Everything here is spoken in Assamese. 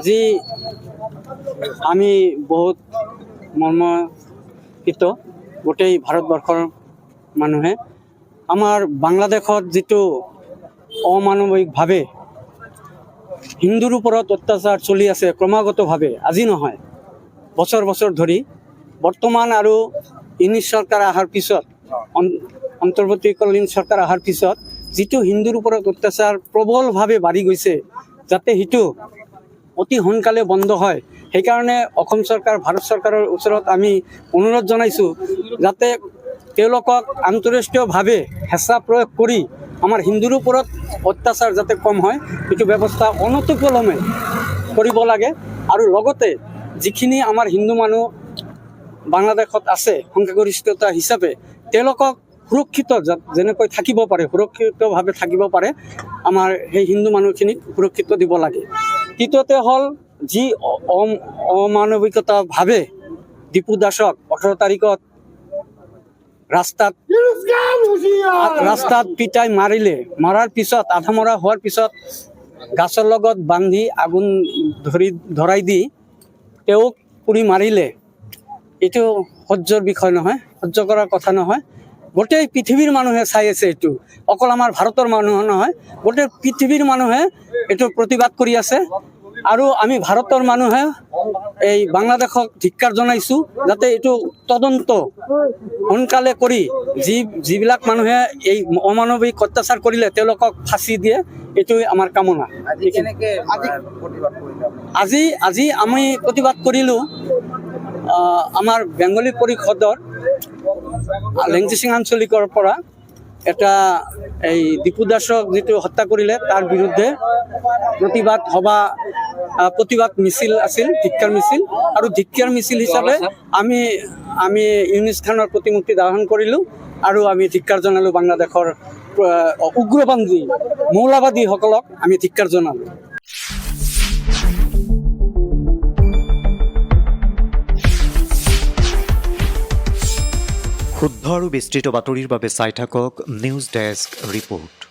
আজি আমি বহুত মৰ্মান্বিত গোটেই ভাৰতবৰ্ষৰ মানুহে আমাৰ বাংলাদেশত যিটো অমানৱিকভাৱে হিন্দুৰ ওপৰত অত্যাচাৰ চলি আছে ক্ৰমাগতভাৱে, আজি নহয় বছৰ বছৰ ধৰি, বৰ্তমান আৰু ইউনিছ চৰকাৰ অহাৰ পিছত, অন্তৰ্বৰ্তীকালীন চৰকাৰ অহাৰ পিছত যিটো হিন্দুৰ ওপৰত অত্যাচাৰ প্ৰবলভাৱে বাঢ়ি গৈছে, যাতে সেইটো অতি সোনকালে বন্ধ হয়। সেইকাৰণে অসম চৰকাৰ, ভাৰত চৰকাৰৰ ওচৰত আমি অনুৰোধ জনাইছোঁ যাতে তেওঁলোকক আন্তঃৰাষ্ট্ৰীয়ভাৱে হেঁচা প্ৰয়োগ কৰি আমাৰ হিন্দুৰ ওপৰত অত্যাচাৰ যাতে কম হয়, সেইটো ব্যৱস্থা অনতিপলমে কৰিব লাগে। আৰু লগতে যিখিনি আমাৰ হিন্দু মানুহ বাংলাদেশত আছে সংখ্যাগৰিষ্ঠতা হিচাপে, তেওঁলোকক সুৰক্ষিত যেনেকৈ থাকিব পাৰে, সুৰক্ষিতভাৱে থাকিব পাৰে, আমাৰ সেই হিন্দু মানুহখিনিক সুৰক্ষিত দিব লাগে। তৃতীয়তে হ'ল যি অমানৱিকতাভাৱে দীপু দাসক 18 তাৰিখত ৰাস্তাত পিটাই মাৰিলে, মৰাৰ পিছত আধামৰা হোৱাৰ পিছত গাছৰ লগত বান্ধি আগুন ধৰাই দি তেওঁক পুৰি মাৰিলে, এইটো সহ্যৰ বিষয় নহয়, সহ্য কৰাৰ কথা নহয়। গোটেই পৃথিৱীৰ মানুহে চাই আছে এইটো, অকল আমাৰ ভাৰতৰ মানুহ নহয়, গোটেই পৃথিৱীৰ মানুহে এইটো প্ৰতিবাদ কৰি আছে। আৰু আমি ভাৰতৰ মানুহে এই বাংলাদেশক ধিক্কাৰ জনাইছোঁ যাতে এইটো তদন্ত সোনকালে কৰি যিবিলাক মানুহে এই অমানৱিক অত্যাচাৰ কৰিলে তেওঁলোকক ফাঁচি দিয়ে, এইটোৱে আমাৰ কামনা। আজি আমি প্ৰতিবাদ কৰিলোঁ আমাৰ বেংগলী পৰিষদৰ লেংচিচিং আঞ্চলিকৰ পৰা এটা এই দীপু দাসক যিটো হত্যা কৰিলে তাৰ বিৰুদ্ধে প্ৰতিবাদ মিছিল আছিল, ধিক্কাৰ মিছিল। আৰু ধিক্কাৰ মিছিল হিচাপে আমি ইউনিছ খানৰ প্ৰতিমূৰ্তি দাহন কৰিলোঁ আৰু আমি ধিক্কাৰ জনালোঁ বাংলাদেশৰ উগ্ৰপন্থী মৌলবাদীসকলক আমি ধিক্কাৰ জনালোঁ। শুদ্ধ আৰু বিস্তৃত বাতৰিৰ বাবে চাই থাকক নিউজ ডেস্ক ৰিপৰ্ট।